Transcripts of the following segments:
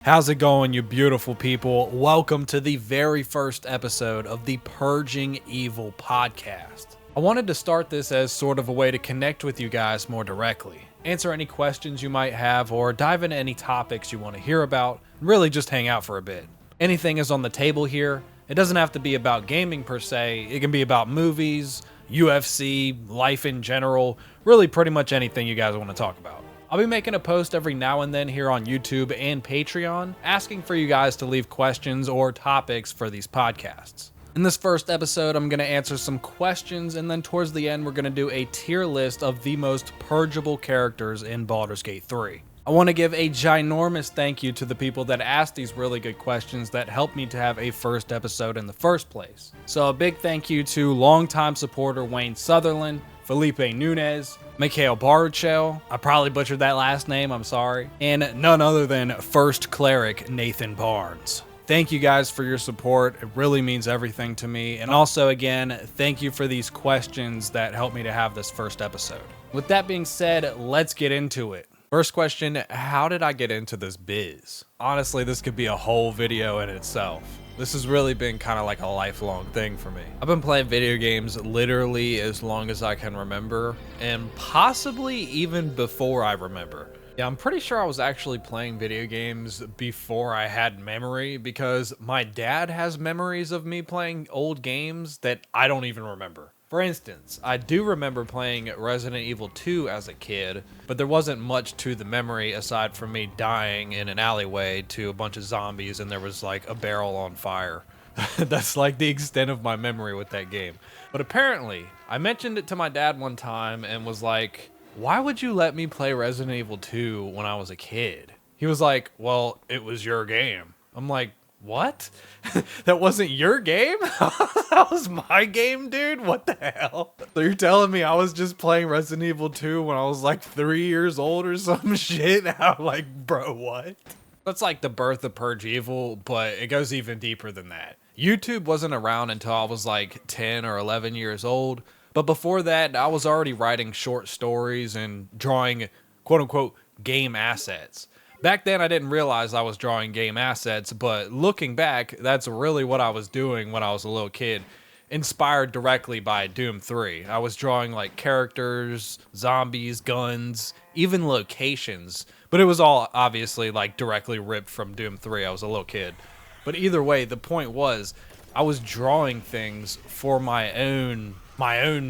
How's it going, you beautiful people? Welcome to the very first episode of the Purging Evil podcast. I wanted to start this as sort of a way to connect with you guys more directly, answer any questions you might have, or dive into any topics you want to hear about, and really just hang out for a bit. Anything is on the table here. It doesn't have to be about gaming per se. It can be about movies, UFC, life in general, really pretty much anything you guys want to talk about. I'll be making a post every now and then here on YouTube and Patreon, asking for you guys to leave questions or topics for these podcasts. In this first episode, I'm going to answer some questions, and then towards the end, we're going to do a tier list of the most purgeable characters in Baldur's Gate 3. I want to give a ginormous thank you to the people that asked these really good questions that helped me to have a first episode in the first place. So a big thank you to longtime supporter Wayne Sutherland, Felipe Nunez, Mikhail Baruchel, I probably butchered that last name, I'm sorry, and none other than First Cleric Nathan Barnes. Thank you guys for your support. It really means everything to me. And also, again, thank you for these questions that helped me to have this first episode. With that being said, let's get into it. First question, how did I get into this biz? Honestly, this could be a whole video in itself. This has really been kind of like a lifelong thing for me. I've been playing video games literally as long as I can remember, and possibly even before I remember. Yeah, I'm pretty sure I was actually playing video games before I had memory, because my dad has memories of me playing old games that I don't even remember. For instance, I do remember playing Resident Evil 2 as a kid, but there wasn't much to the memory aside from me dying in an alleyway to a bunch of zombies and there was like a barrel on fire. That's like the extent of my memory with that game. But apparently, I mentioned it to my dad one time and was like, why would you let me play Resident Evil 2 when I was a kid? He was like, well, it was your game. I'm like, what? That wasn't your game? That was my game, dude? What the hell? So you're telling me I was just playing Resident Evil 2 when I was like 3 years old or some shit? I'm like, bro, what? That's like the birth of Purgeable, but it goes even deeper than that. YouTube wasn't around until I was like 10 or 11 years old. But before that, I was already writing short stories and drawing quote-unquote game assets. Back then, I didn't realize I was drawing game assets, but looking back, that's really what I was doing when I was a little kid, inspired directly by Doom 3. I was drawing like characters, zombies, guns, even locations, but it was all obviously like directly ripped from Doom 3. I was a little kid. But either way, the point was, I was drawing things for my own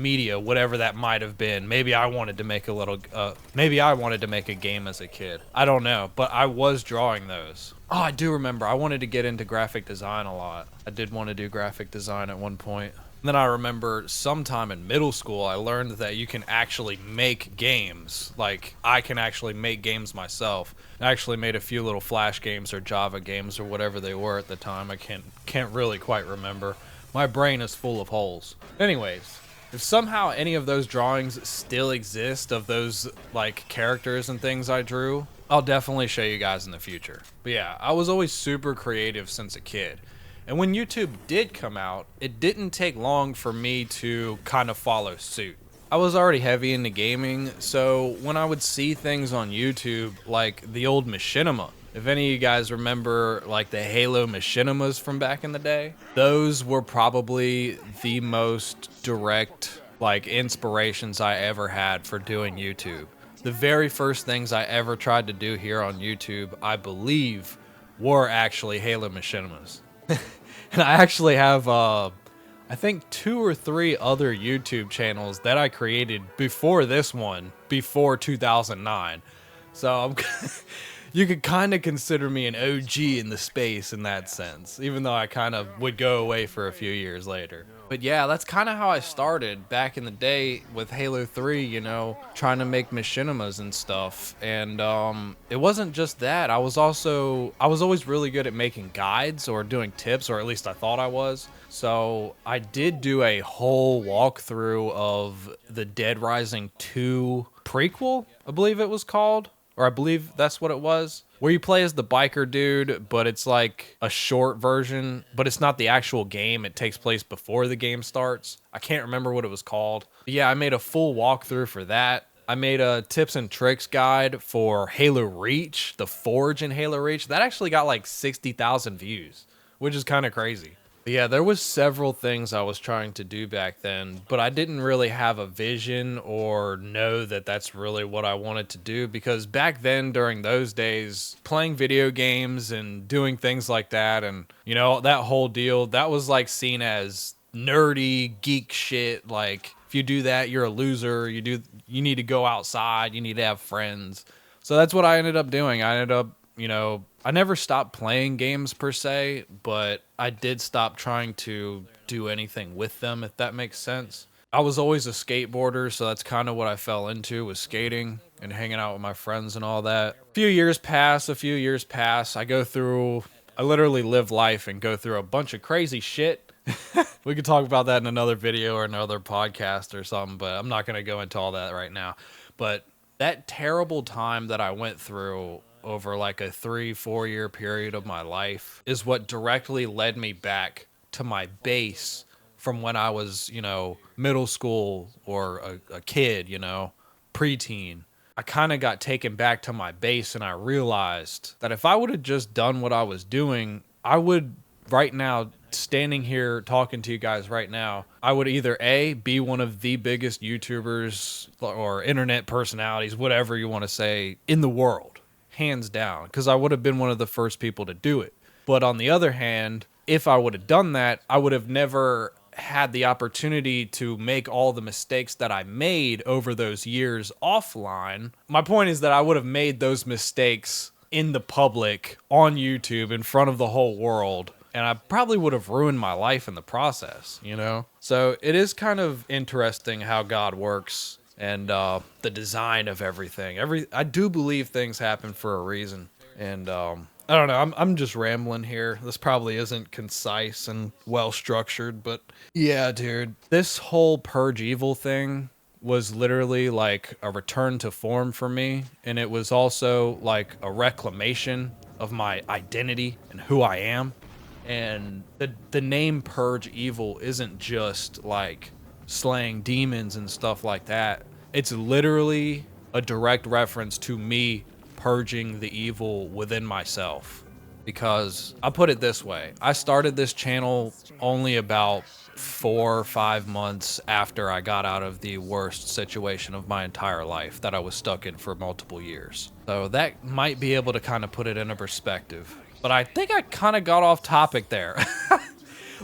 media, whatever that might have been. Maybe I wanted to make a game as a kid. I don't know, but I was drawing those. Oh, I do remember. I wanted to get into graphic design a lot. I did want to do graphic design at one point. And then I remember sometime in middle school, I learned that you can actually make games. Like, I can actually make games myself. I actually made a few little Flash games or Java games or whatever they were at the time. I can't really quite remember. My brain is full of holes. Anyways, if somehow any of those drawings still exist of those like characters and things I drew, I'll definitely show you guys in the future. But yeah, I was always super creative since a kid. And when YouTube did come out, it didn't take long for me to kind of follow suit. I was already heavy into gaming, so when I would see things on YouTube like the old machinima, if any of you guys remember like the Halo machinimas from back in the day, those were probably the most direct like inspirations I ever had for doing YouTube. The very first things I ever tried to do here on YouTube, I believe, were actually Halo machinimas. And I actually have I think 2 or 3 other YouTube channels that I created before this one, before 2009. So you could kind of consider me an OG in the space in that sense, even though I kind of would go away for a few years later. But yeah, that's kind of how I started back in the day with Halo 3, you know, trying to make machinimas and stuff. And it wasn't just that. I was always really good at making guides or doing tips, or at least I thought I was. So I did do a whole walkthrough of the Dead Rising 2 prequel, I believe it was called. Or I believe that's what it was, where you play as the biker dude, but it's like a short version, but it's not the actual game. It takes place before the game starts. I can't remember what it was called. But yeah, I made a full walkthrough for that. I made a tips and tricks guide for Halo Reach, the Forge in Halo Reach. That actually got like 60,000 views, which is kind of crazy. But yeah, there was several things I was trying to do back then, but I didn't really have a vision or know that that's really what I wanted to do, because back then during those days, playing video games and doing things like that and, you know, that whole deal, that was like seen as nerdy geek shit. Like if you do that, you're a loser. You need to go outside, you need to have friends. So that's what I ended up doing. I ended up, you know, I never stopped playing games per se, but I did stop trying to do anything with them, if that makes sense. I was always a skateboarder, so that's kind of what I fell into, was skating and hanging out with my friends and all that. A few years pass. I literally live life and go through a bunch of crazy shit. We could talk about that in another video or another podcast or something, but I'm not going to go into all that right now. But that terrible time that I went through over like a 3-4 year period of my life is what directly led me back to my base from when I was, you know, middle school or a kid, you know, preteen. I kind of got taken back to my base, and I realized that if I would have just done what I was doing, I would right now, standing here talking to you guys right now, I would either A, be one of the biggest YouTubers or internet personalities, whatever you want to say, in the world. Hands down, because I would have been one of the first people to do it. But on the other hand, if I would have done that, I would have never had the opportunity to make all the mistakes that I made over those years offline. My point is that I would have made those mistakes in the public, on YouTube, in front of the whole world, and I probably would have ruined my life in the process, you know? So it is kind of interesting how God works. And the design of everything. I do believe things happen for a reason. And I don't know. I'm just rambling here. This probably isn't concise and well structured, but yeah, dude. This whole Purgeable thing was literally like a return to form for me, and it was also like a reclamation of my identity and who I am. And the name Purgeable isn't just like slaying demons and stuff like that. It's literally a direct reference to me purging the evil within myself. Because I'll put it this way, I started this channel only about 4 or 5 months after I got out of the worst situation of my entire life that I was stuck in for multiple years. So that might be able to kind of put it into perspective. But I think I kind of got off topic there.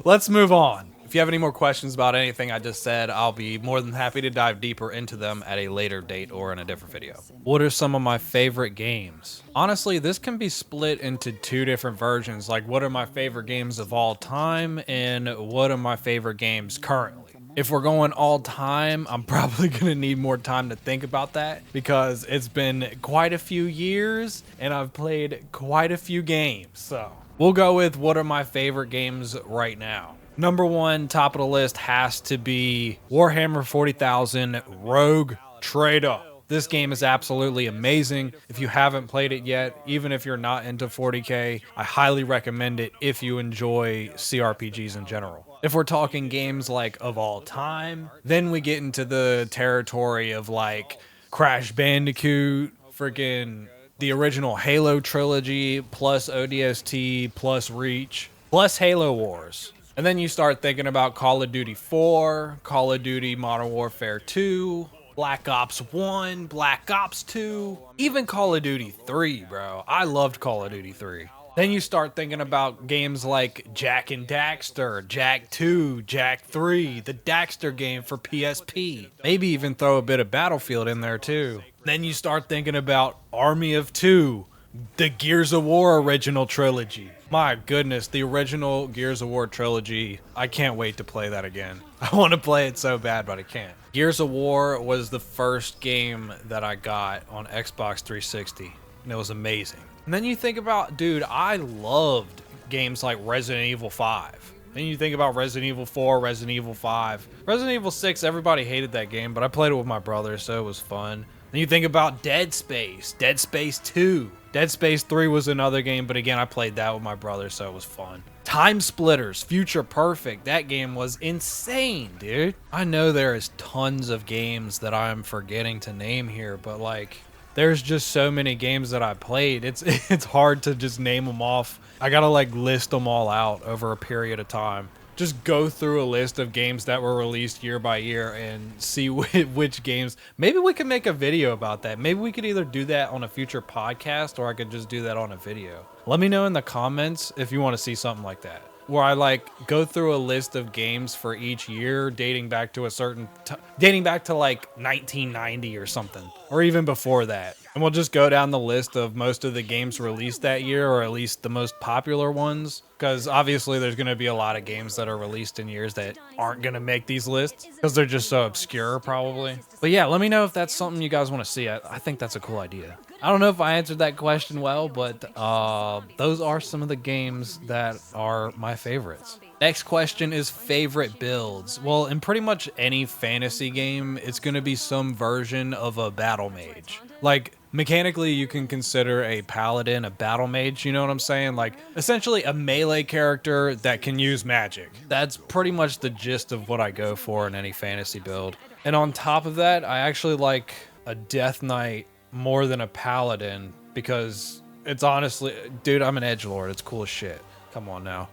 Let's move on. If you have any more questions about anything I just said, I'll be more than happy to dive deeper into them at a later date or in a different video. What are some of my favorite games? Honestly, this can be split into 2 different versions, like what are my favorite games of all time and what are my favorite games currently. If we're going all time, I'm probably going to need more time to think about that because it's been quite a few years and I've played quite a few games. So we'll go with what are my favorite games right now. Number 1, top of the list, has to be Warhammer 40,000 Rogue Trader. This game is absolutely amazing. If you haven't played it yet, even if you're not into 40K, I highly recommend it if you enjoy CRPGs in general. If we're talking games like of all time, then we get into the territory of like Crash Bandicoot, freaking the original Halo trilogy, plus ODST, plus Reach, plus Halo Wars. And then you start thinking about Call of Duty 4, Call of Duty Modern Warfare 2, Black Ops 1, Black Ops 2, even Call of Duty 3, bro. I loved Call of Duty 3. Then you start thinking about games like Jak and Daxter, Jak 2, Jak 3, the Daxter game for PSP. Maybe even throw a bit of Battlefield in there too. Then you start thinking about Army of Two, the Gears of War original trilogy. My goodness, the original Gears of War trilogy. I can't wait to play that again. I want to play it so bad, but I can't. Gears of War was the first game that I got on Xbox 360, and it was amazing. And then you think about, dude, I loved games like Resident Evil 5. Then you think about Resident Evil 4, Resident Evil 5. Resident Evil 6, everybody hated that game, but I played it with my brother, so it was fun. Then you think about Dead Space 2, Dead Space 3 was another game, but again, I played that with my brother, so it was fun. Time Splitters, Future Perfect. That game was insane, dude. I know there is tons of games that I'm forgetting to name here, but like, there's just so many games that I played. It's hard to just name them off. I gotta like list them all out over a period of time. Just go through a list of games that were released year by year and see which games. Maybe we could make a video about that. Maybe we could either do that on a future podcast or I could just do that on a video. Let me know in the comments if you want to see something like that, where I like go through a list of games for each year dating back to dating back to like 1990 or something, or even before that. And we'll just go down the list of most of the games released that year, or at least the most popular ones. Because obviously there's going to be a lot of games that are released in years that aren't going to make these lists because they're just so obscure probably. But yeah, let me know if that's something you guys want to see. I think that's a cool idea. I don't know if I answered that question well, but those are some of the games that are my favorites. Next question is favorite builds. Well, in pretty much any fantasy game, it's going to be some version of a battle mage. Like, mechanically, you can consider a paladin a battle mage, you know what I'm saying? Like, essentially a melee character that can use magic. That's pretty much the gist of what I go for in any fantasy build. And on top of that, I actually like a death knight more than a paladin because it's honestly, dude, I'm an edgelord. It's cool as shit. Come on now.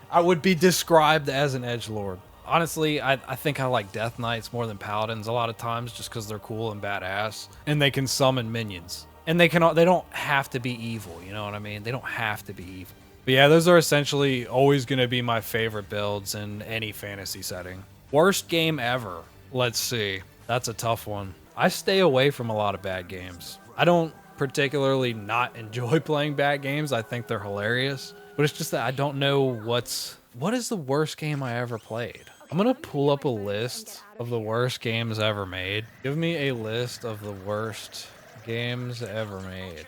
I would be described as an edgelord. Honestly, I think I like death knights more than paladins a lot of times just because they're cool and badass and they can summon minions and they don't have to be evil. You know what I mean? They don't have to be evil. But yeah, those are essentially always going to be my favorite builds in any fantasy setting. Worst game ever. Let's see. That's a tough one. I stay away from a lot of bad games. I don't particularly not enjoy playing bad games. I think they're hilarious. But it's just that I don't know what is the worst game I ever played. I'm going to pull up a list of the worst games ever made. Give me a list of the worst games ever made.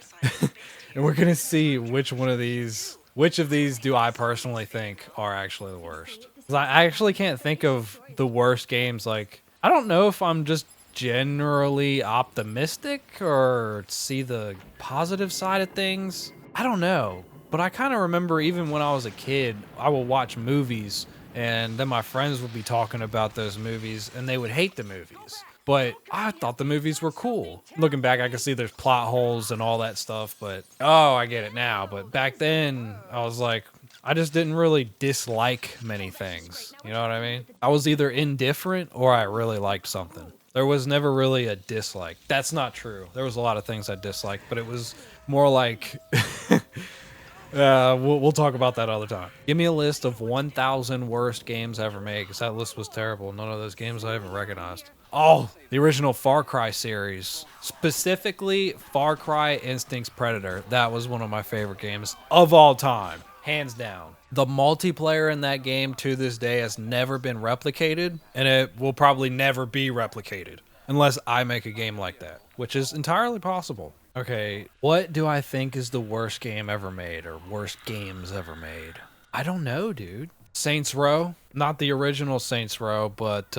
And we're going to see which of these do I personally think are actually the worst. 'Cause I actually can't think of the worst games. Like, I don't know if I'm just generally optimistic or see the positive side of things. I don't know. But I kind of remember even when I was a kid, I would watch movies and then my friends would be talking about those movies and they would hate the movies. But I thought the movies were cool. Looking back, I can see there's plot holes and all that stuff, but oh, I get it now. But back then, I was like, I just didn't really dislike many things. You know what I mean? I was either indifferent or I really liked something. There was never really a dislike. That's not true. There was a lot of things I disliked, but it was more like... we'll talk about that other time. Give me a list of 1,000 worst games ever made, because that list was terrible. None of those games I even recognized. Oh, the original Far Cry series. Specifically, Far Cry Instincts Predator. That was one of my favorite games of all time. Hands down. The multiplayer in that game to this day has never been replicated, and it will probably never be replicated. Unless I make a game like that, which is entirely possible. Okay, what do I think is the worst game ever made, or worst games ever made? I don't know, dude. Saints Row? Not the original Saints Row, but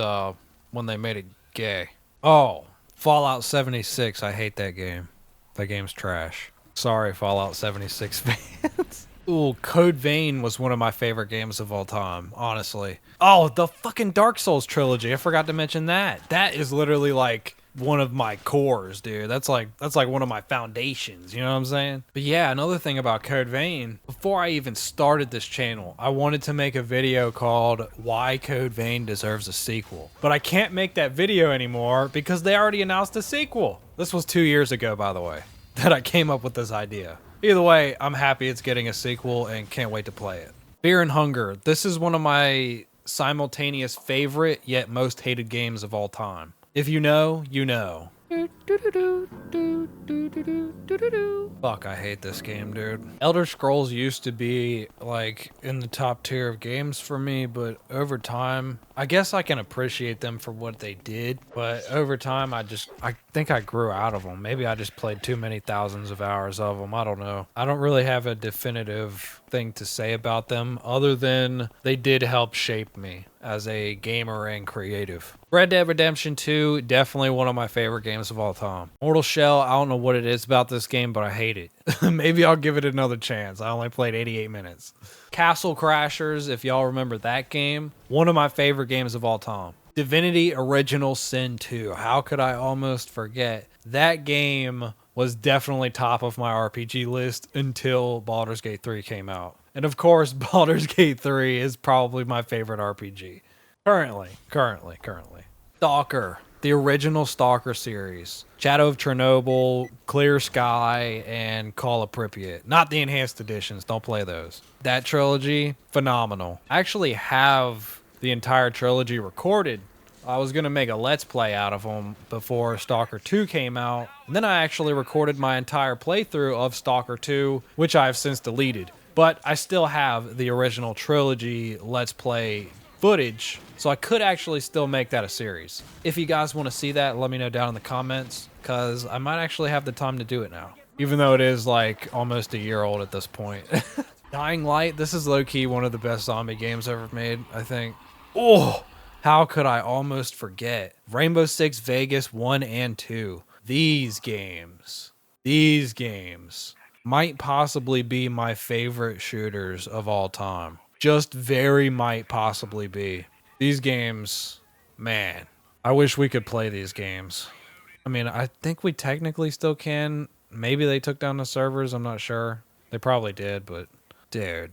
when they made it gay. Oh, Fallout 76. I hate that game. That game's trash. Sorry, Fallout 76 fans. Ooh, Code Vein was one of my favorite games of all time, honestly. Oh, the fucking Dark Souls trilogy. I forgot to mention that. That is literally like one of my cores, dude. That's like one of my foundations, you know what I'm saying? But yeah, another thing about Code Vein, before I even started this channel, I wanted to make a video called Why Code Vein Deserves a Sequel. But I can't make that video anymore because they already announced a sequel. This was 2 years ago, by the way, that I came up with this idea. Either way, I'm happy it's getting a sequel and can't wait to play it. Fear and Hunger. This is one of my simultaneous favorite yet most hated games of all time. If you know, you know. Fuck, I hate this game, dude. Elder Scrolls used to be like in the top tier of games for me, but over time, I guess I can appreciate them for what they did, but over time I think I grew out of them. Maybe I just played too many thousands of hours of them. I don't know. I don't really have a definitive thing to say about them other than they did help shape me as a gamer and creative. Red Dead Redemption 2, definitely one of my favorite games of all time. Mortal Shell, I don't know what it is about this game, but I hate it. Maybe I'll give it another chance. I only played 88 minutes. Castle Crashers, if y'all remember that game, one of my favorite games of all time. Divinity Original Sin 2. How could I almost forget? That game was definitely top of my RPG list until Baldur's Gate 3 came out. And of course, Baldur's Gate 3 is probably my favorite RPG. Currently. Stalker. The original Stalker series. Shadow of Chernobyl, Clear Sky, and Call of Pripyat. Not the enhanced editions. Don't play those. That trilogy, phenomenal. I actually have the entire trilogy recorded. I was going to make a Let's Play out of them before Stalker 2 came out. And then I actually recorded my entire playthrough of Stalker 2, which I have since deleted. But I still have the original trilogy Let's Play footage, so I could actually still make that a series. If you guys want to see that, let me know down in the comments, because I might actually have the time to do it now. Even though it is like almost a year old at this point. Dying Light, this is low-key one of the best zombie games ever made, I think. Oh, how could I almost forget? Rainbow Six Vegas 1 and 2. These games might possibly be my favorite shooters of all time. Just very might possibly be. These games, man, I wish we could play these games. I mean, I think we technically still can. Maybe they took down the servers, I'm not sure. They probably did, but dude.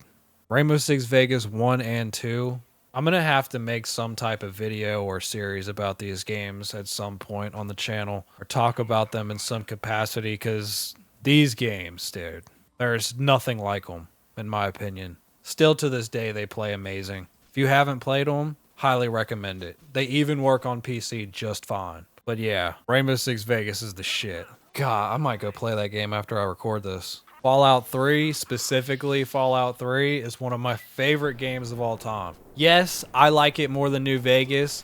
Rainbow Six Vegas 1 and 2. I'm going to have to make some type of video or series about these games at some point on the channel, or talk about them in some capacity, because these games, dude, there's nothing like them, in my opinion. Still to this day, they play amazing. If you haven't played them, highly recommend it. They even work on PC just fine. But yeah, Rainbow Six Vegas is the shit. God, I might go play that game after I record this. Fallout 3, specifically Fallout 3, is one of my favorite games of all time. Yes, I like it more than New Vegas.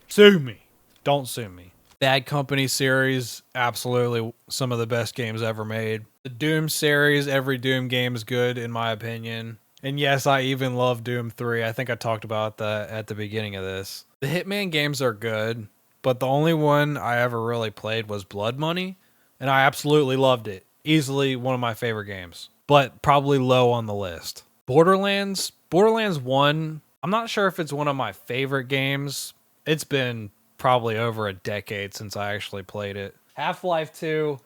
Sue me. Don't sue me. Bad Company series, absolutely some of the best games ever made. The Doom series, every Doom game is good in my opinion. And yes, I even love Doom 3. I think I talked about that at the beginning of this. The Hitman games are good, but the only one I ever really played was Blood Money, and I absolutely loved it. Easily one of my favorite games, but probably low on the list. Borderlands 1, I'm not sure if it's one of my favorite games. It's been probably over a decade since I actually played it. Half-Life 2,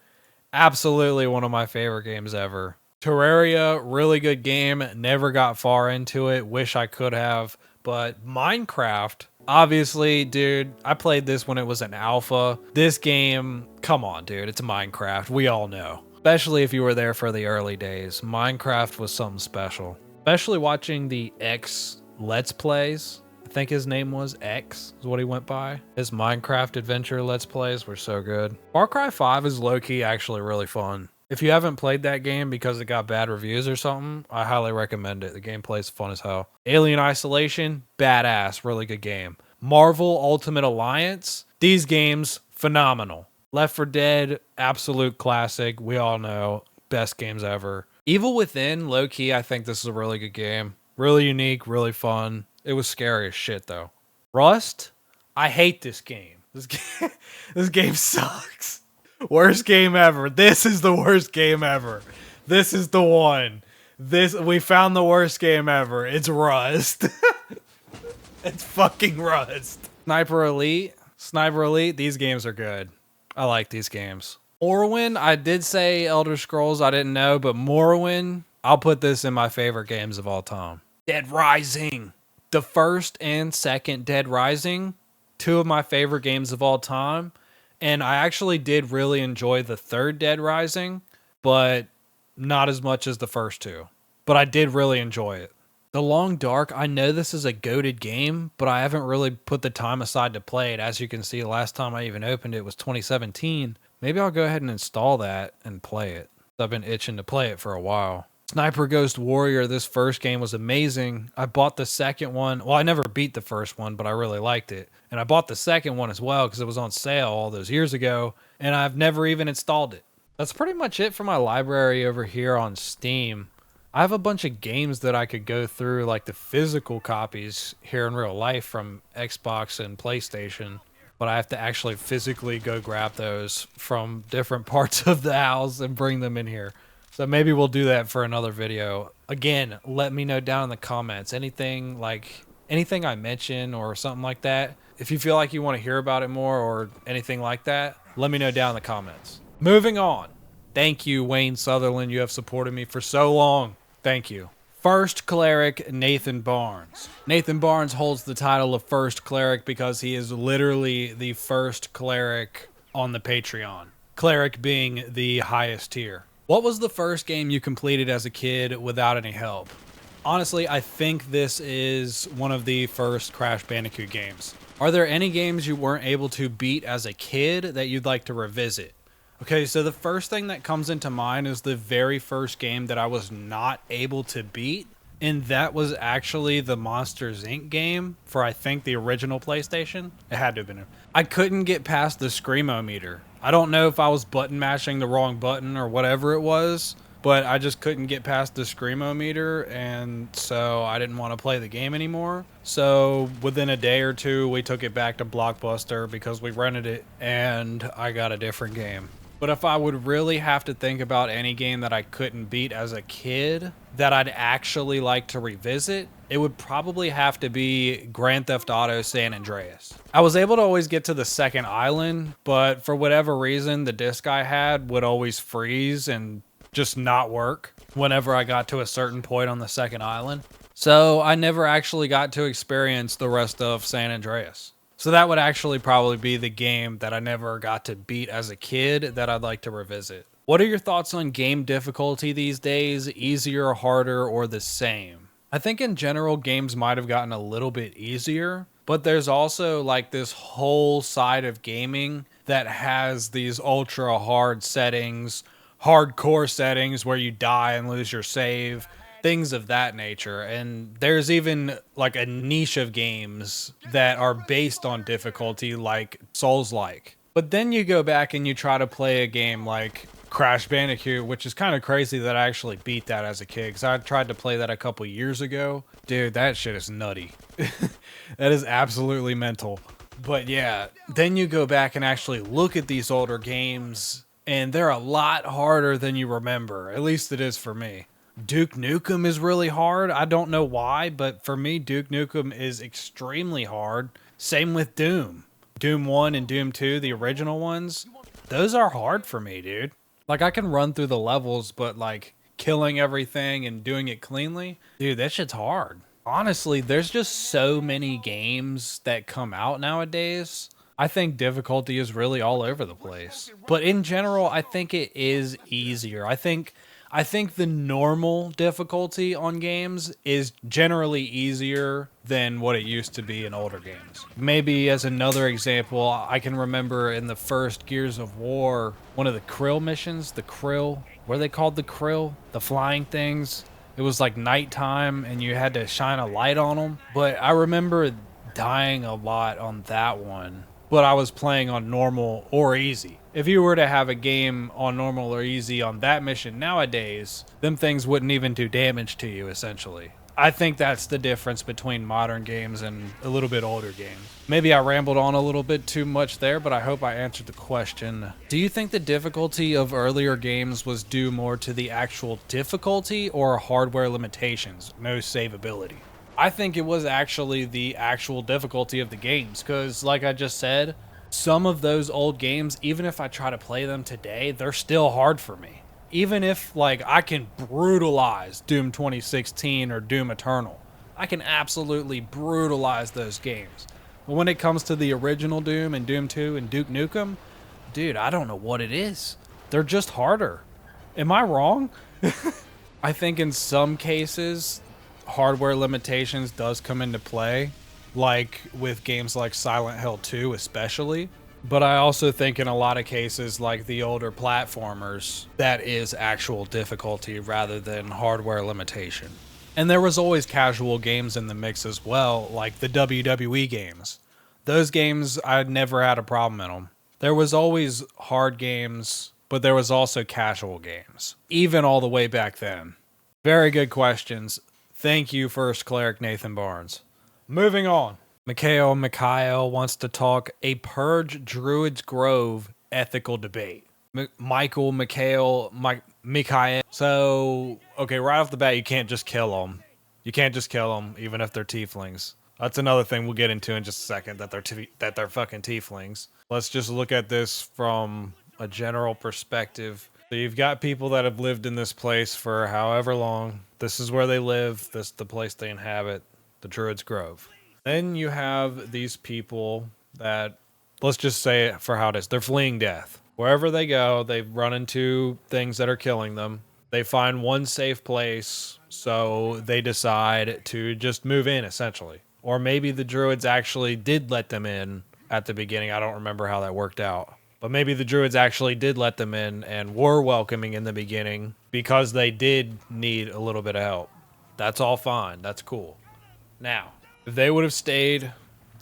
absolutely one of my favorite games ever. Terraria, really good game. Never got far into it. Wish I could have. But Minecraft, obviously, dude, I played this when it was an alpha. This game, come on, dude. It's Minecraft. We all know. Especially if you were there for the early days. Minecraft was something special. Especially watching the X Let's Plays. I think his name was X, is what he went by. His Minecraft adventure Let's Plays were so good. Far Cry 5 is low-key actually really fun. If you haven't played that game because it got bad reviews or something, I highly recommend it. The gameplay's fun as hell. Alien Isolation, badass, really good game. Marvel Ultimate Alliance, these games, phenomenal. Left 4 Dead, absolute classic. We all know, best games ever. Evil Within, low-key, I think this is a really good game. Really unique, really fun. It was scary as shit, though. Rust, I hate this game. This game sucks. Worst game ever. This is the worst game ever. This is the one. We found the worst game ever. It's Rust. It's fucking Rust. Sniper Elite. These games are good. I like these games. Morrowind. I did say Elder Scrolls. I didn't know, but Morrowind. I'll put this in my favorite games of all time. Dead Rising. The first and second Dead Rising. 2 of my favorite games of all time. And I actually did really enjoy the third Dead Rising, but not as much as the first 2. But I did really enjoy it. The Long Dark, I know this is a goated game, but I haven't really put the time aside to play it. As you can see, the last time I even opened it was 2017. Maybe I'll go ahead and install that and play it. I've been itching to play it for a while. Sniper Ghost Warrior, this first game was amazing. I bought the second one. Well, I never beat the first one, but I really liked it. And I bought the second one as well because it was on sale all those years ago, and I've never even installed it. That's pretty much it for my library over here on Steam. I have a bunch of games that I could go through, like the physical copies here in real life from Xbox and PlayStation, but I have to actually physically go grab those from different parts of the house and bring them in here. So maybe we'll do that for another video. Again, let me know down in the comments anything I mention or something like that. If you feel like you want to hear about it more or anything like that, let me know down in the comments. Moving on. Thank you, Wayne Sutherland. You have supported me for so long. Thank you. First Cleric, Nathan Barnes. Nathan Barnes holds the title of First Cleric because he is literally the first cleric on the Patreon. Cleric being the highest tier. What was the first game you completed as a kid without any help? Honestly, I think this is one of the first Crash Bandicoot games. Are there any games you weren't able to beat as a kid that you'd like to revisit? Okay, so the first thing that comes into mind is the very first game that I was not able to beat, and that was actually the Monsters Inc. game for, I think, the original PlayStation. It had to have been. I couldn't get past the Screamo-meter. I don't know if I was button mashing the wrong button or whatever it was, but I just couldn't get past the Screamo-meter, and so I didn't want to play the game anymore. So within a day or two, we took it back to Blockbuster because we rented it, and I got a different game. But if I would really have to think about any game that I couldn't beat as a kid that I'd actually like to revisit, it would probably have to be Grand Theft Auto San Andreas. I was able to always get to the second island, but for whatever reason, the disc I had would always freeze and just not work whenever I got to a certain point on the second island. So I never actually got to experience the rest of San Andreas. So that would actually probably be the game that I never got to beat as a kid that I'd like to revisit. What are your thoughts on game difficulty these days? Easier, harder, or the same? I think in general games might have gotten a little bit easier, but there's also like this whole side of gaming that has these ultra hard settings, hardcore settings where you die and lose your save, things of that nature. And there's even like a niche of games that are based on difficulty like Souls-like. But then you go back and you try to play a game like Crash Bandicoot, which is kind of crazy that I actually beat that as a kid because I tried to play that a couple years ago. Dude, that shit is nutty. That is absolutely mental. But yeah, then you go back and actually look at these older games and they're a lot harder than you remember. At least it is for me. Duke Nukem is really hard. I don't know why, but for me, Duke Nukem is extremely hard. Same with Doom. Doom 1 and Doom 2, the original ones, those are hard for me, dude. Like, I can run through the levels, but like killing everything and doing it cleanly, dude, that shit's hard. Honestly, there's just so many games that come out nowadays. I think difficulty is really all over the place. But in general, I think it is easier. I think the normal difficulty on games is generally easier than what it used to be in older games. Maybe as another example, I can remember in the first Gears of War, one of the Krill missions, what are they called, the Krill? The flying things. It was like nighttime and you had to shine a light on them. But I remember dying a lot on that one. But I was playing on normal or easy. If you were to have a game on normal or easy on that mission nowadays, them things wouldn't even do damage to you, essentially. I think that's the difference between modern games and a little bit older games. Maybe I rambled on a little bit too much there, but I hope I answered the question. Do you think the difficulty of earlier games was due more to the actual difficulty or hardware limitations, no savability? I think it was actually the actual difficulty of the games, because like I just said, some of those old games, even if I try to play them today, they're still hard for me. Even if like I can brutalize Doom 2016 or Doom Eternal, I can absolutely brutalize those games. But when it comes to the original Doom and Doom 2 and Duke Nukem, dude, I don't know what it is. They're just harder. Am I wrong? I think in some cases, hardware limitations does come into play, like with games like Silent Hill 2 especially. But I also think in a lot of cases, like the older platformers, that is actual difficulty rather than hardware limitation. And there was always casual games in the mix as well, like the WWE games. Those games, I never had a problem in them. There was always hard games, but there was also casual games, even all the way back then. Very good questions. Thank you, First Cleric Nathan Barnes. Moving on. Mikhail wants to talk a Purge Druid's Grove ethical debate. Mikhail. So, okay, right off the bat, you can't just kill them. You can't just kill them, even if they're tieflings. That's another thing we'll get into in just a second, that they're fucking tieflings. Let's just look at this from a general perspective. So you've got people that have lived in this place for however long. This is where they live. This is the place they inhabit, the Druid's Grove. Then you have these people that, let's just say it for how it is, they're fleeing death. Wherever they go, they run into things that are killing them. They find one safe place, so they decide to just move in, essentially. Or maybe the Druids actually did let them in at the beginning. I don't remember how that worked out. But maybe the Druids actually did let them in and were welcoming in the beginning because they did need a little bit of help. That's all fine. That's cool. Now, if they would have stayed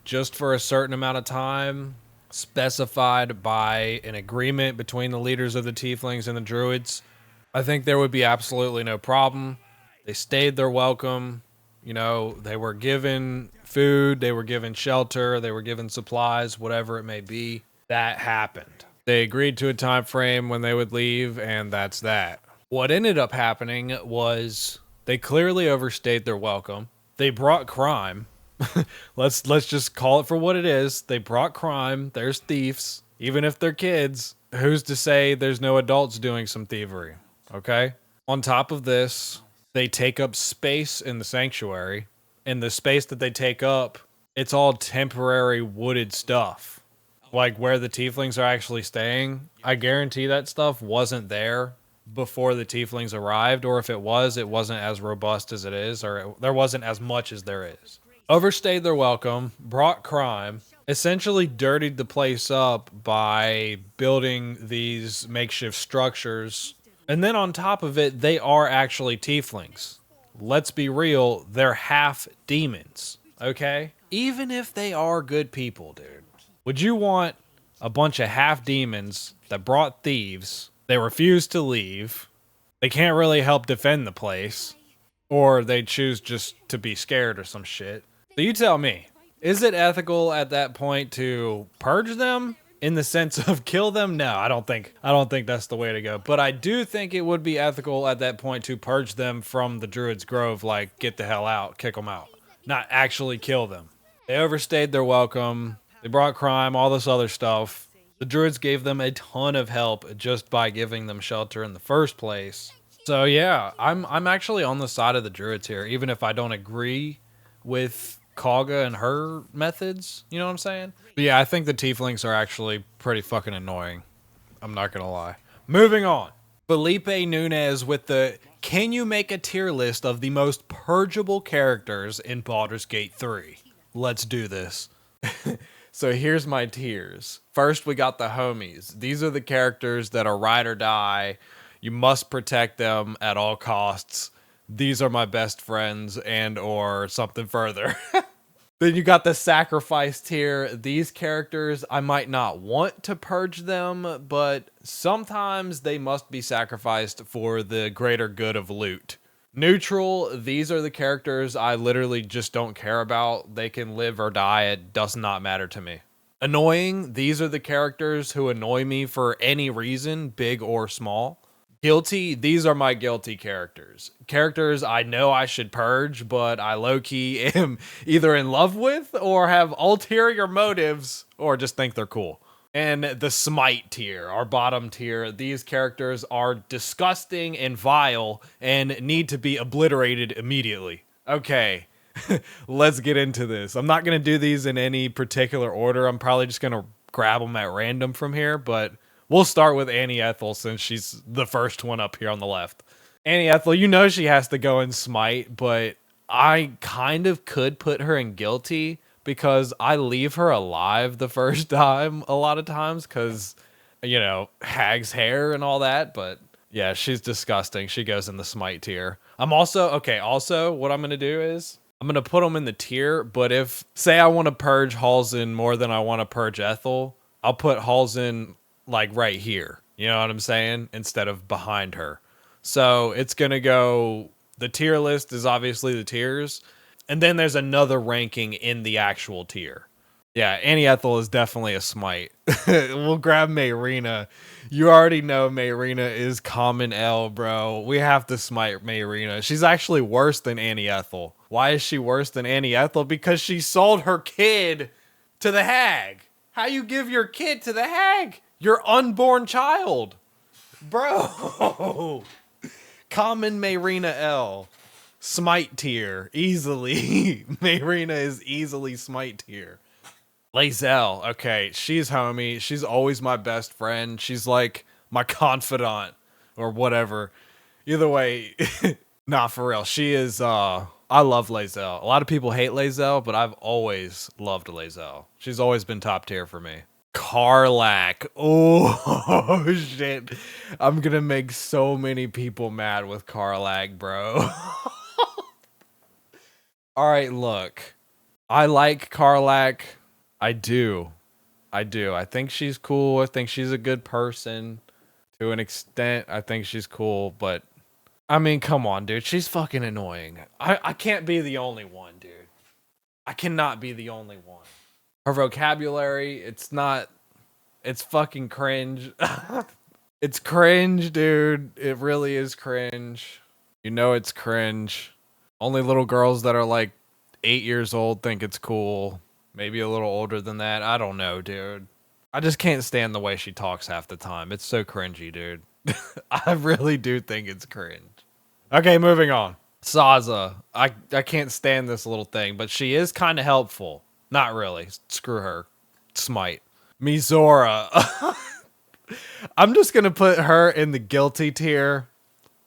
just for a certain amount of time, specified by an agreement between the leaders of the tieflings and the druids, I think there would be absolutely no problem. They stayed their welcome. You know, they were given food, they were given shelter, they were given supplies, whatever it may be. That happened. They agreed to a time frame when they would leave, and that's that. What ended up happening was they clearly overstayed their welcome. They brought crime. Let's just call it for what it is. They brought crime. There's thieves. Even if they're kids, who's to say there's no adults doing some thievery? Okay? On top of this, they take up space in the sanctuary. And the space that they take up, it's all temporary wooded stuff. Like where the tieflings are actually staying. I guarantee that stuff wasn't there before the tieflings arrived, or if it wasn't as robust as it is, or there wasn't as much as there is. Overstayed their welcome, brought crime, essentially dirtied the place up by building these makeshift structures. And then on top of it, they are actually tieflings. Let's be real, they're half demons, okay? Even if they are good people, dude. Would you want a bunch of half demons that brought thieves? They refuse to leave. They can't really help defend the place. Or they choose just to be scared or some shit. So you tell me, is it ethical at that point to purge them? In the sense of kill them? No, I don't think that's the way to go. But I do think it would be ethical at that point to purge them from the Druid's Grove, like get the hell out, kick them out. Not actually kill them. They overstayed their welcome. They brought crime, all this other stuff. The Druids gave them a ton of help just by giving them shelter in the first place. So yeah, I'm actually on the side of the Druids here, even if I don't agree with Kaga and her methods. You know what I'm saying? But yeah, I think the tieflings are actually pretty fucking annoying. I'm not gonna lie. Moving on. Felipe Nunez with the, can you make a tier list of the most purgeable characters in Baldur's Gate 3? Let's do this. So here's my tiers. First, we got the homies. These are the characters that are ride or die. You must protect them at all costs. These are my best friends and or something further. Then you got the sacrifice tier. These characters, I might not want to purge them, but sometimes they must be sacrificed for the greater good of loot. Neutral, these are the characters I literally just don't care about. They can live or die, it does not matter to me. Annoying, these are the characters who annoy me for any reason, big or small. Guilty, these are my guilty characters. Characters I know I should purge, but I low-key am either in love with or have ulterior motives or just think they're cool. And the Smite tier, our bottom tier, these characters are disgusting and vile and need to be obliterated immediately. Okay, let's get into this. I'm not going to do these in any particular order. I'm probably just going to grab them at random from here, but we'll start with Annie Ethel since she's the first one up here on the left. Annie Ethel, you know she has to go in Smite, but I kind of could put her in Guilty because I leave her alive the first time a lot of times because, you know, hag's hair and all that. But yeah, she's disgusting. She goes in the Smite tier. I'm also, okay, also what I'm going to do is I'm going to put them in the tier. But if, say I want to purge Halsin more than I want to purge Ethel, I'll put Halsin like right here. You know what I'm saying? Instead of behind her. So it's going to go, the tier list is obviously the tiers. And then there's another ranking in the actual tier. Yeah, Annie Ethel is definitely a Smite. We'll grab Mayrina. You already know Mayrina is common L, bro. We have to Smite Mayrina. She's actually worse than Annie Ethel. Why is she worse than Annie Ethel? Because she sold her kid to the hag. How you give your kid to the hag? Your unborn child. Bro. Common Mayrina L. Smite tier. Easily. Mayrina is easily Smite tier. Lae'zel. Okay, she's homie. She's always my best friend. She's like my confidant or whatever. Either way, nah, for real. She is, I love Lae'zel. A lot of people hate Lae'zel, but I've always loved Lae'zel. She's always been top tier for me. Karlach. Oh, shit. I'm gonna make so many people mad with Karlach, bro. All right, look. I like Karlach. I do. I think she's cool. I think she's a good person. To an extent, I think she's cool. But, I mean, come on, dude. She's fucking annoying. I can't be the only one, dude. I cannot be the only one. Her vocabulary, it's fucking cringe. It's cringe, dude. It really is cringe. You know it's cringe. Only little girls that are like 8 years old think it's cool. Maybe a little older than that. I don't know, dude. I just can't stand the way she talks half the time. It's so cringy, dude. I really do think it's cringe. Okay, moving on. Saza. I can't stand this little thing, but she is kind of helpful. Not really. Screw her. Smite. Mizora. I'm just going to put her in the guilty tier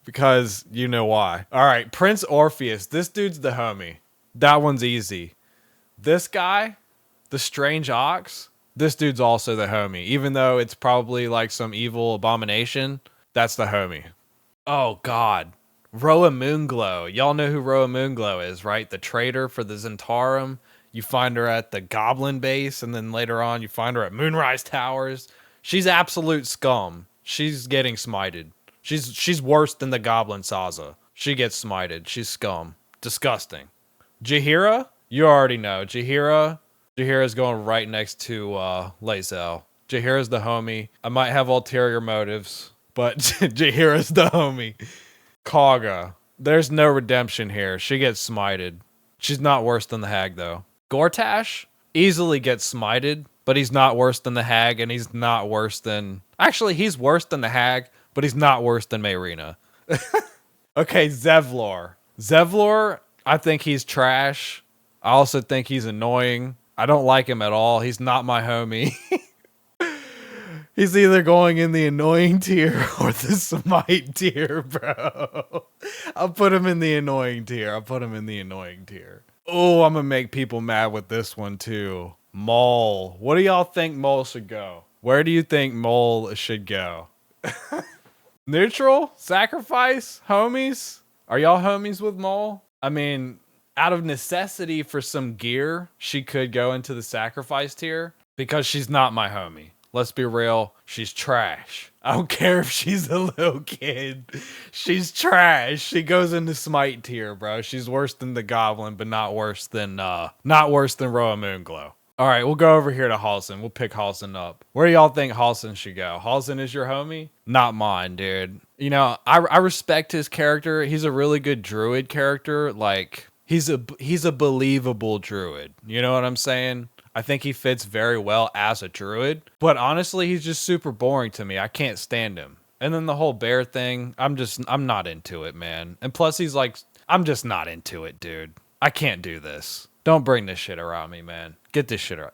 because you know why. All right, Prince Orpheus. This dude's the homie. That one's easy. This guy, the Strange Ox, this dude's also the homie. Even though it's probably like some evil abomination, that's the homie. Oh, God. Roa Moonglow. Y'all know who Roa Moonglow is, right? The traitor for the Zentarum. You find her at the Goblin base, and then later on you find her at Moonrise Towers. She's absolute scum. She's getting smited. She's worse than the Goblin Saza. She gets smited. She's scum. Disgusting. Jaheira? You already know. Jaheira's going right next to Lae'zel. Jaheira's the homie. I might have ulterior motives, but Jaheira's the homie. Kaga. There's no redemption here. She gets smited. She's not worse than the hag, though. Gortash easily gets smited, but he's not worse than the hag, and he's not worse than... Actually, he's worse than the hag, but he's not worse than Mayrina. Okay, Zevlor. Zevlor, I think he's trash. I also think he's annoying. I don't like him at all. He's not my homie. He's either going in the annoying tier or the Smite tier, bro. I'll put him in the annoying tier. Oh, I'm going to make people mad with this one, too. Mole. What do y'all think Mole should go? Where do you think Mole should go? Neutral? Sacrifice? Homies? Are y'all homies with Mole? I mean, out of necessity for some gear, she could go into the sacrifice tier because she's not my homie. Let's be real. She's trash. I don't care if she's a little kid. She's trash. She goes into Smite tier, bro. She's worse than the Goblin, but not worse than Roa Moonglow. All right, we'll go over here to Halsin. We'll pick Halsin up. Where do y'all think Halsin should go? Halsin is your homie? Not mine, dude. You know, I respect his character. He's a really good Druid character. Like, he's a believable Druid. You know what I'm saying? I think he fits very well as a Druid, but honestly, he's just super boring to me. I can't stand him. And then the whole bear thing, I'm not into it, man. And plus he's like, I'm just not into it, dude. I can't do this. Don't bring this shit around me, man. Get this shit out.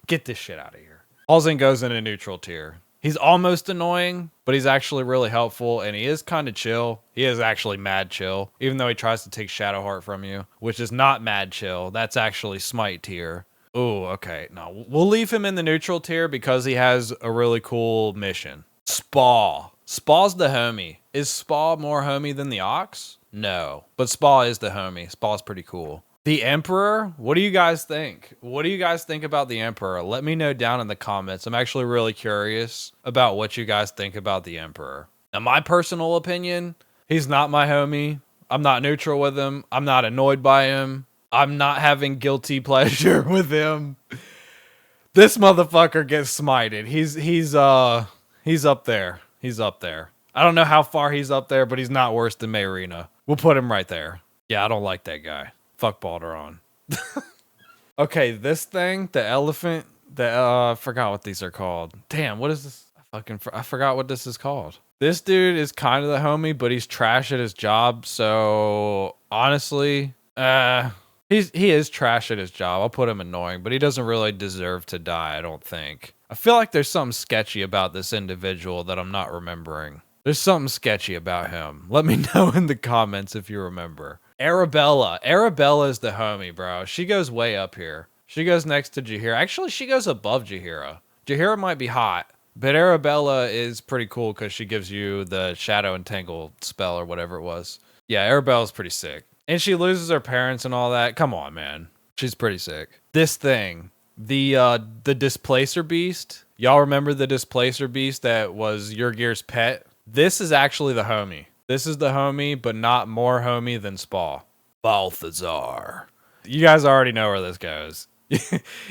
Get this shit out of here. Halsin goes in a neutral tier. He's almost annoying, but he's actually really helpful, and he is kind of chill. He is actually mad chill, even though he tries to take Shadowheart from you, which is not mad chill. That's actually Smite tier. Oh, okay. No, we'll leave him in the neutral tier because he has a really cool mission. Spa. Spa's the homie. Is Spa more homie than the Ox? No, but Spa is the homie. Spa's pretty cool. The Emperor? What do you guys think? What do you guys think about the Emperor? Let me know down in the comments. I'm actually really curious about what you guys think about the Emperor. Now, my personal opinion, he's not my homie. I'm not neutral with him. I'm not annoyed by him. I'm not having guilty pleasure with him. This motherfucker gets smited. He's up there. He's up there. I don't know how far he's up there, but he's not worse than Mayrina. We'll put him right there. Yeah, I don't like that guy. Fuck Balderon. Okay, this thing, the elephant, I forgot what these are called. Damn, what is this? I forgot what this is called. This dude is kind of the homie, but he's trash at his job. So honestly, he is trash at his job. I'll put him annoying, but he doesn't really deserve to die, I don't think. I feel like there's something sketchy about this individual that I'm not remembering. There's something sketchy about him. Let me know in the comments if you remember. Arabella. Arabella is the homie, bro. She goes way up here. She goes next to Jaheira. Actually, she goes above Jaheira. Jaheira might be hot, but Arabella is pretty cool because she gives you the Shadow Entangle spell or whatever it was. Yeah, Arabella's pretty sick. And she loses her parents and all that. Come on, man. She's pretty sick. This thing, the Displacer Beast. Y'all remember the Displacer Beast that was Yurgir's pet? This is actually the homie. This is the homie, but not more homie than Spa. Balthazar. You guys already know where this goes.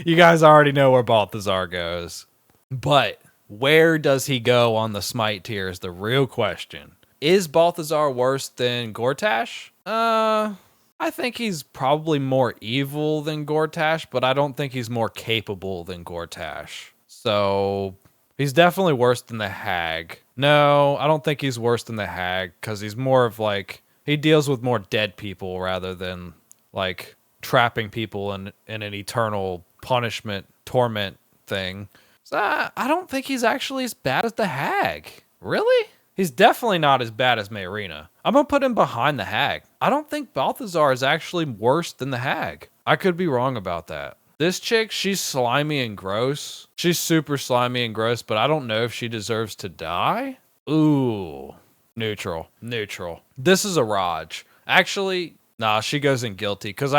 You guys already know where Balthazar goes. But where does he go on the Smite tier is the real question. Is Balthazar worse than Gortash? I think he's probably more evil than Gortash, but I don't think he's more capable than Gortash. So he's definitely worse than the Hag. No, I don't think he's worse than the Hag because he's more of like, he deals with more dead people rather than like trapping people in an eternal punishment, torment thing. So I don't think he's actually as bad as the Hag. Really? He's definitely not as bad as Mayrina. I'm going to put him behind the Hag. I don't think Balthazar is actually worse than the Hag. I could be wrong about that. This chick, she's slimy and gross. She's super slimy and gross, but I don't know if she deserves to die. Ooh. Neutral. Neutral. This is a Raj. Actually, nah, she goes in guilty because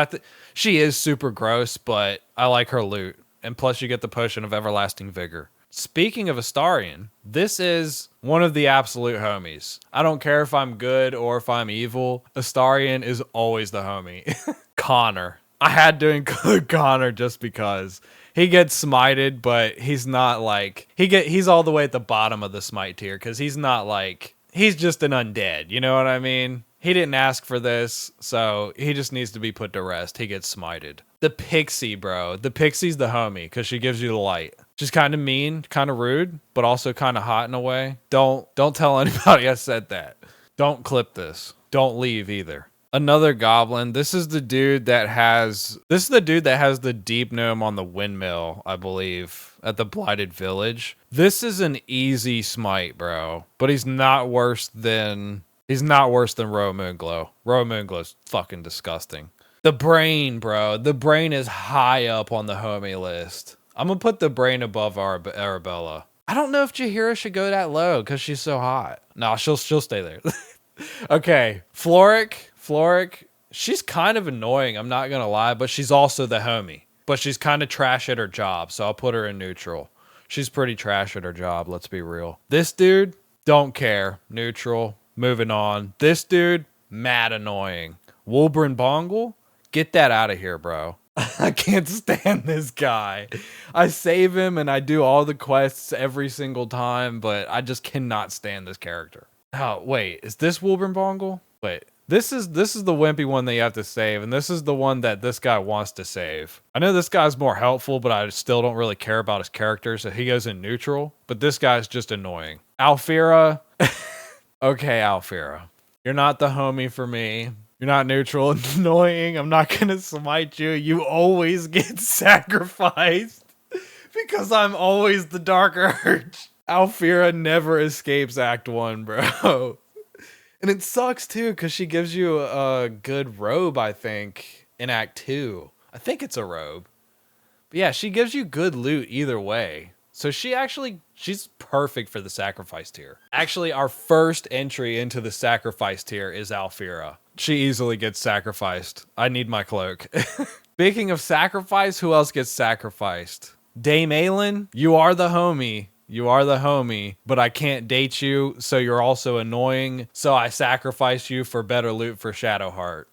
she is super gross, but I like her loot. And plus you get the potion of everlasting vigor. Speaking of Astarion, this is one of the absolute homies. I don't care if I'm good or if I'm evil. Astarion is always the homie. Connor. I had to include Connor just because he gets smited, but he's not like he's all the way at the bottom of the smite tier because he's not like he's just an undead. You know what I mean? He didn't ask for this, so he just needs to be put to rest. He gets smited. The Pixie, bro. The Pixie's the homie because she gives you the light. She's kind of mean, kind of rude, but also kind of hot in a way. Don't tell anybody I said that. Don't clip this. Don't leave either. Another goblin. This is the dude that has the deep gnome on the windmill, I believe, at the Blighted Village. This is an easy smite, bro. But he's not worse than Row Moonglow. Row Moonglow's fucking disgusting. The Brain, bro. The Brain is high up on the homie list. I'm gonna put the Brain above Arabella. I don't know if Jaheira should go that low because she's so hot. No, she'll stay there. Okay, Floric, she's kind of annoying, I'm not gonna lie, but she's also the homie. But she's kind of trash at her job, so I'll put her in neutral. She's pretty trash at her job, let's be real. This dude, don't care. Neutral. Moving on. This dude, mad annoying. Wolbrin Bongle, get that out of here, bro. I can't stand this guy. I save him and I do all the quests every single time, but I just cannot stand this character. Oh, wait, is this Wolbrin Bongle? Wait, this is the wimpy one that you have to save, and this is the one that this guy wants to save. I know this guy's more helpful, but I still don't really care about his character, so he goes in neutral. But this guy's just annoying. Alfira. Okay, Alfira. You're not the homie for me. You're not neutral and annoying. I'm not gonna smite you. You always get sacrificed because I'm always the Dark Urge. Alfira never escapes Act 1, bro. And it sucks too because she gives you a good robe, I think, in Act 2. I think it's a robe. But yeah, she gives you good loot either way. So she's perfect for the sacrifice tier. Actually, our first entry into the sacrifice tier is Alfira. She easily gets sacrificed. I need my cloak. Speaking of sacrifice, who else gets sacrificed? Dame Aelin, you are the homie. You are the homie, but I can't date you, so you're also annoying. So I sacrifice you for better loot for Shadowheart.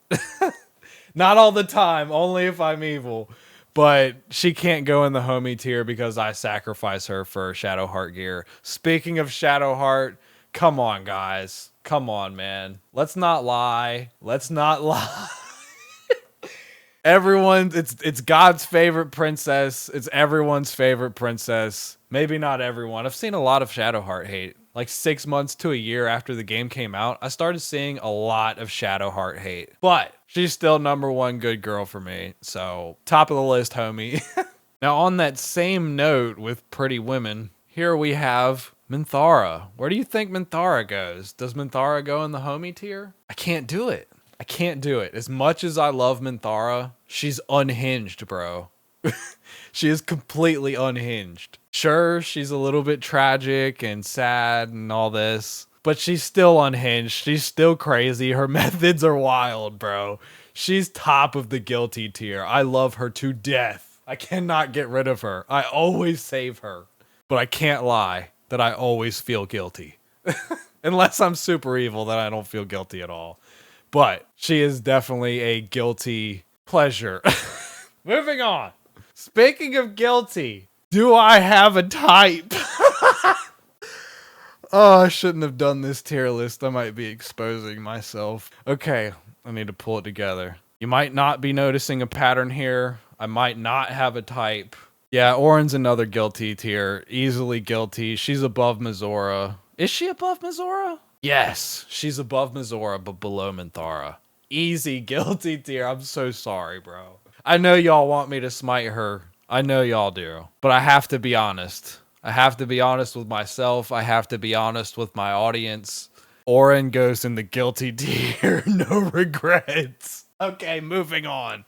Not all the time, only if I'm evil. But she can't go in the homie tier because I sacrifice her for Shadowheart gear. Speaking of Shadowheart, come on, guys. Come on, man. Let's not lie. Let's not lie. It's God's favorite princess. It's everyone's favorite princess. Maybe not everyone. I've seen a lot of Shadowheart hate. Like 6 months to a year after the game came out, I started seeing a lot of Shadowheart hate. But she's still #1 good girl for me. So top of the list, homie. Now on that same note with pretty women, here we have Minthara. Where do you think Minthara goes? Does Minthara go in the homie tier? I can't do it. I can't do it. As much as I love Minthara, she's unhinged, bro. She is completely unhinged. Sure, she's a little bit tragic and sad and all this, but she's still unhinged. She's still crazy. Her methods are wild, bro. She's top of the guilty tier. I love her to death. I cannot get rid of her. I always save her, but I can't lie that I always feel guilty. Unless I'm super evil, then I don't feel guilty at all. But she is definitely a guilty pleasure. Moving on. Speaking of guilty, do I have a type? Oh, I shouldn't have done this tier list. I might be exposing myself. Okay, I need to pull it together. You might not be noticing a pattern here. I might not have a type. Yeah, Orin's another guilty tier. Easily guilty. She's above Mizora. Is she above Mizora? Yes, she's above Mizora, but below Minthara. Easy guilty tier. I'm so sorry, bro. I know y'all want me to smite her. I know y'all do. But I have to be honest. I have to be honest with myself. I have to be honest with my audience. Orin goes in the guilty tier. No regrets. Okay, moving on.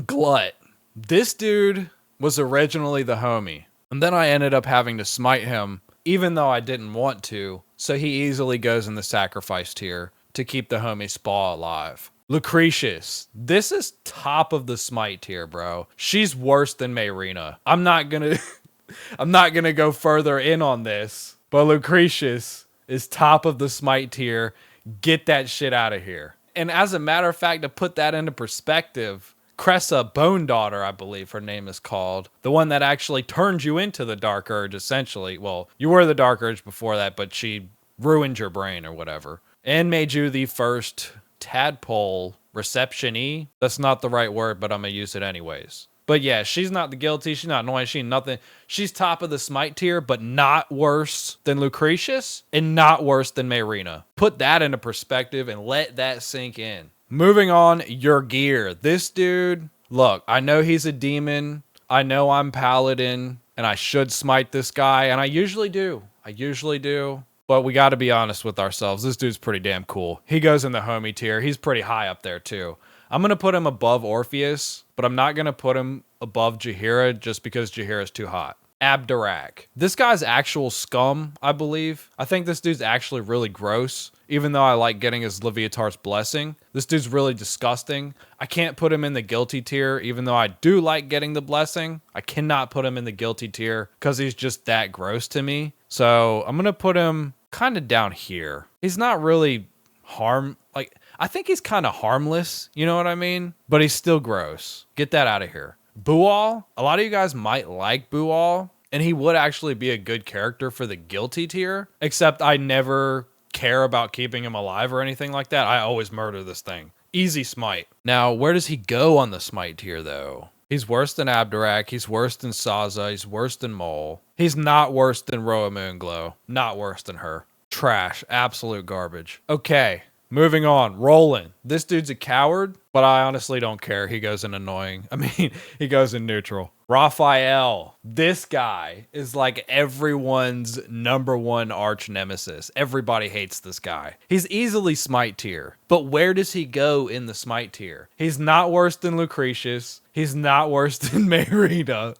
Glut. This dude was originally the homie. And then I ended up having to smite him, even though I didn't want to. So he easily goes in the sacrifice tier to keep the homie Spa alive. Lucretius. This is top of the smite tier, bro. She's worse than Mayrina. I'm not gonna go further in on this, but Lucretius is top of the smite tier. Get that shit out of here. And as a matter of fact, to put that into perspective, Cressa Bone Daughter, I believe her name is called, the one that actually turns you into the Dark Urge, essentially. Well, you were the Dark Urge before that, but she ruined your brain or whatever, and made you the first tadpole receptionee. That's not the right word, but I'm gonna use it anyways. But yeah, she's not the guilty. She's not annoying. She ain't nothing. She's top of the smite tier, but not worse than Lucretius and not worse than Mayrina. Put that into perspective and let that sink in. Moving on, your gear. This dude, look, I know he's a demon. I know I'm paladin, and I should smite this guy, and I usually do. But we got to be honest with ourselves. This dude's pretty damn cool. He goes in the homie tier. He's pretty high up there, too. I'm going to put him above Orpheus, but I'm not going to put him above Jaheira just because Jaheira's too hot. Abdarak. This guy's actual scum, I believe. I think this dude's actually really gross, even though I like getting his Leviatar's blessing. This dude's really disgusting. I can't put him in the guilty tier, even though I do like getting the blessing. I cannot put him in the guilty tier because he's just that gross to me. So I'm going to put him kind of down here. He's not really I think he's kind of harmless, you know what I mean? But he's still gross. Get that out of here. Bual, a lot of you guys might like Bual, and he would actually be a good character for the guilty tier, except I never care about keeping him alive or anything like that. I always murder this thing. Easy smite. Now, where does he go on the smite tier, though? He's worse than Abdarak. He's worse than Saza. He's worse than Mol. He's not worse than Roa Moonglow. Not worse than her. Trash. Absolute garbage. Okay. Moving on, Roland. This dude's a coward, but I honestly don't care. He goes in annoying. I mean, he goes in neutral. Raphael. This guy is like everyone's #1 arch nemesis. Everybody hates this guy. He's easily smite tier, but where does he go in the smite tier? He's not worse than Lucretius. He's not worse than Mayrina.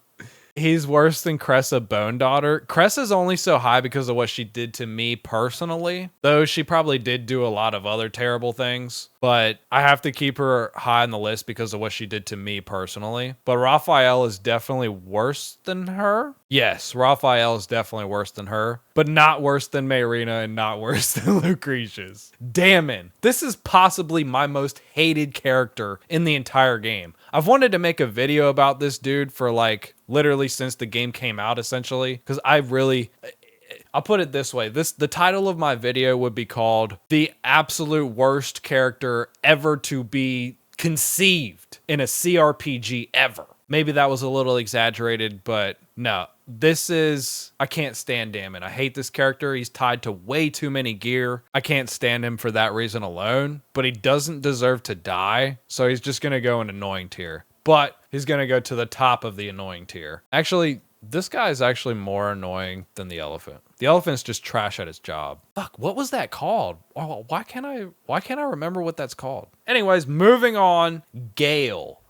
He's worse than Cressa Bone Daughter. Cressa's only so high because of what she did to me personally, though she probably did do a lot of other terrible things. But I have to keep her high on the list because of what she did to me personally. But Raphael is definitely worse than her. Yes, Raphael is definitely worse than her, but not worse than Mayrina and not worse than Lucretius. Damon, this is possibly my most hated character in the entire game. I've wanted to make a video about this dude for like literally since the game came out essentially, because I'll put it this way. The title of my video would be called The Absolute Worst Character Ever to Be Conceived in a CRPG Ever. Maybe that was a little exaggerated, but no. I can't stand Damon. I hate this character. He's tied to way too many gear. I can't stand him for that reason alone, but he doesn't deserve to die, so he's just going to go in annoying tier. But he's going to go to the top of the annoying tier. Actually, this guy is actually more annoying than the elephant. The elephant's just trash at his job. Fuck, what was that called? Oh, why can't I remember what that's called? Anyways, moving on, Gale.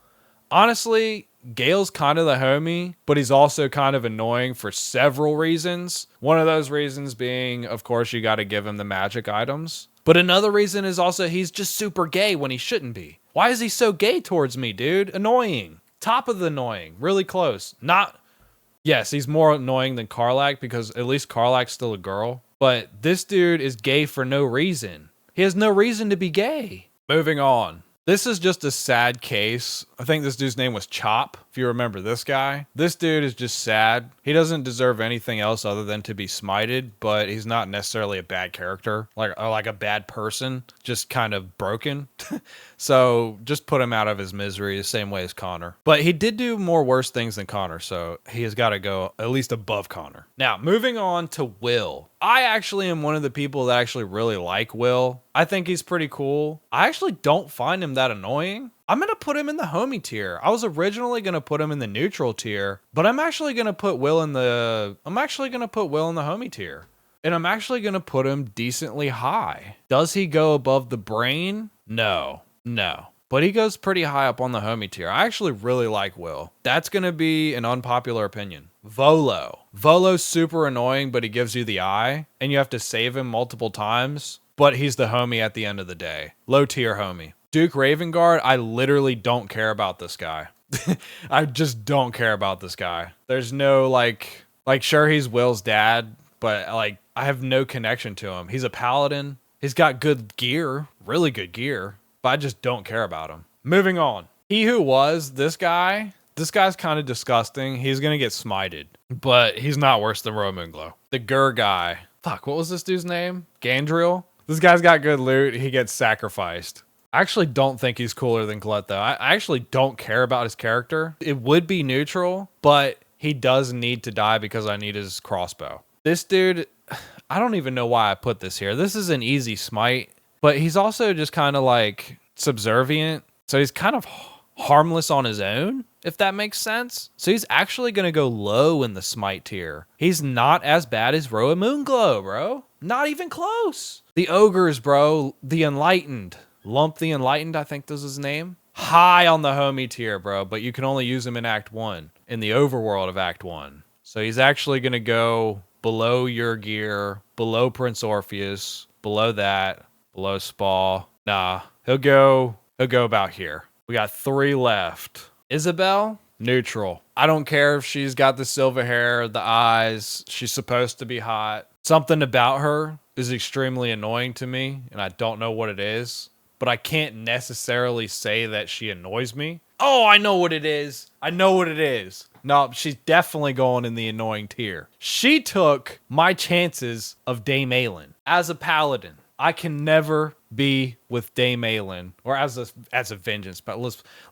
Honestly, Gale's kind of the homie, but he's also kind of annoying for several reasons. One of those reasons being, of course, you got to give him the magic items. But another reason is also he's just super gay when he shouldn't be. Why is he so gay towards me, dude? Annoying. Top of the annoying. Really close. Yes, he's more annoying than Karlach because at least Karlach's still a girl. But this dude is gay for no reason. He has no reason to be gay. Moving on. This is just a sad case. I think this dude's name was Chop, if you remember this guy. This dude is just sad. He doesn't deserve anything else other than to be smited, but he's not necessarily a bad character, like a bad person, just kind of broken. So just put him out of his misery the same way as Connor. But he did do more worse things than Connor, so he has got to go at least above Connor. Now, moving on to Will. I actually am one of the people that actually really like Will. I think he's pretty cool. I actually don't find him that annoying. I'm going to put him in the homie tier. I was originally going to put him in the neutral tier, but I'm actually going to put Will in the homie tier. And I'm actually going to put him decently high. Does he go above the brain? No. But he goes pretty high up on the homie tier. I actually really like Will. That's going to be an unpopular opinion. Volo. Volo's super annoying, but he gives you the eye, and you have to save him multiple times, but he's the homie at the end of the day. Low tier homie. Duke Ravengard, I literally don't care about this guy. I just don't care about this guy. There's no, sure, he's Will's dad, but, I have no connection to him. He's a paladin. He's got good gear, really good gear, but I just don't care about him. Moving on. He who was, this guy's kind of disgusting. He's going to get smited, but he's not worse than Romunglo. The Gur guy. Fuck, what was this dude's name? Gandriel? This guy's got good loot. He gets sacrificed. I actually don't think he's cooler than Glut, though. I actually don't care about his character. It would be neutral, but he does need to die because I need his crossbow. This dude, I don't even know why I put this here. This is an easy smite, but he's also just kind of subservient. So he's kind of harmless on his own, if that makes sense. So he's actually going to go low in the smite tier. He's not as bad as Roa Moonglow, bro. Not even close. The ogres, bro. The enlightened. Lump the Enlightened, I think this is his name. High on the homie tier, bro, but you can only use him in Act 1, in the overworld of Act 1. So he's actually going to go below your gear, below Prince Orpheus, below that, below Spa. Nah, he'll go about here. We got 3 left. Isabel, neutral. I don't care if she's got the silver hair, the eyes, she's supposed to be hot. Something about her is extremely annoying to me, and I don't know what it is. But I can't necessarily say that she annoys me. Oh, I know what it is. No, she's definitely going in the annoying tier. She took my chances of Dame Aelin as a paladin. I can never be with Dame Aelin, or as a vengeance, but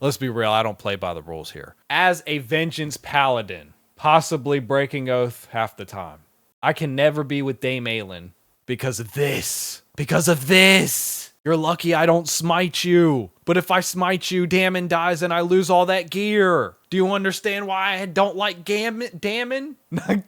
let's be real, I don't play by the rules here. As a vengeance paladin, possibly breaking oath half the time. I can never be with Dame Aelin because of this. You're lucky I don't smite you. But if I smite you, Damon dies and I lose all that gear. Do you understand why I don't like Damon? Do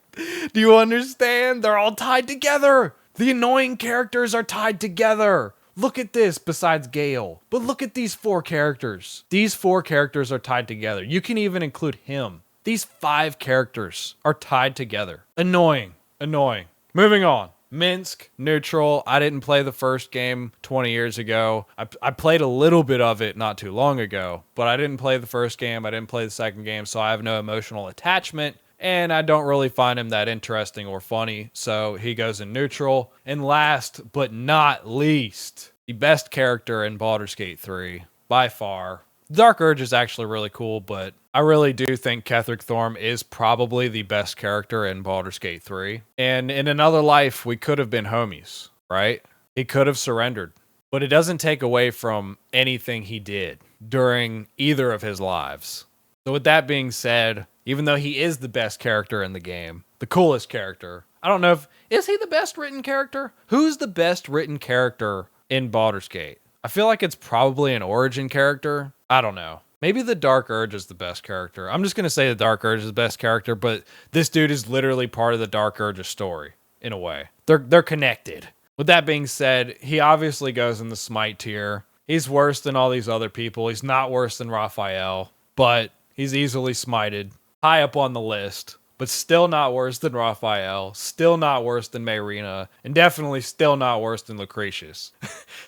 you understand? They're all tied together. The annoying characters are tied together. Look at this besides Gale. But look at these 4 characters. These 4 characters are tied together. You can even include him. These 5 characters are tied together. Annoying. Moving on. Minsk, neutral. I didn't play the first game 20 years ago. I played a little bit of it not too long ago, but I didn't play the first game. I didn't play the second game, so I have no emotional attachment, and I don't really find him that interesting or funny, so he goes in neutral. And last but not least, the best character in Baldur's Gate 3, by far. Dark Urge is actually really cool, but I really do think Ketheric Thorm is probably the best character in Baldur's Gate 3. And in another life, we could have been homies, right? He could have surrendered. But it doesn't take away from anything he did during either of his lives. So with that being said, even though he is the best character in the game, the coolest character, I don't know if... Is he the best written character? Who's the best written character in Baldur's Gate? I feel like it's probably an origin character. I don't know. Maybe the Dark Urge is the best character. I'm just going to say the Dark Urge is the best character, but this dude is literally part of the Dark Urge's story, in a way. They're connected. With that being said, he obviously goes in the Smite tier. He's worse than all these other people. He's not worse than Raphael, but he's easily smited. High up on the list, but still not worse than Raphael, still not worse than Mayrina, and definitely still not worse than Lucretius.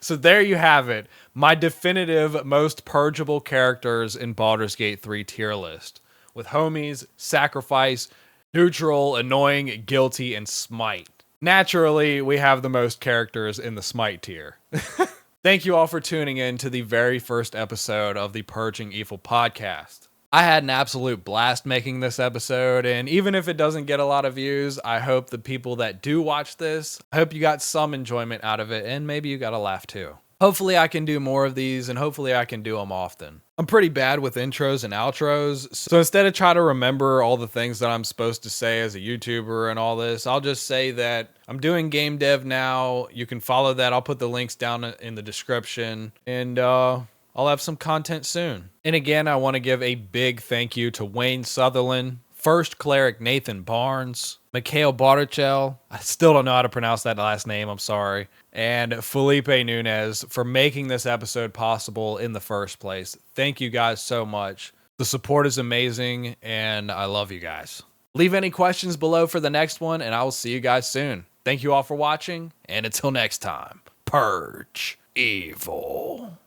So there you have it, my definitive most purgeable characters in Baldur's Gate 3 tier list, with homies, sacrifice, neutral, annoying, guilty, and smite. Naturally, we have the most characters in the smite tier. Thank you all for tuning in to the very first episode of the Purging Evil podcast. I had an absolute blast making this episode, and even if it doesn't get a lot of views, I hope the people that do watch this, I hope you got some enjoyment out of it, and maybe you got a laugh too. Hopefully I can do more of these, and hopefully I can do them often. I'm pretty bad with intros and outros, so instead of trying to remember all the things that I'm supposed to say as a YouTuber and all this, I'll just say that I'm doing game dev now. You can follow that. I'll put the links down in the description, and I'll have some content soon. And again, I want to give a big thank you to Wayne Sutherland, First Cleric Nathan Barnes, Mikhail Bartichel, I still don't know how to pronounce that last name, I'm sorry, and Felipe Nunez for making this episode possible in the first place. Thank you guys so much. The support is amazing, and I love you guys. Leave any questions below for the next one, and I will see you guys soon. Thank you all for watching, and until next time, Purge Evil.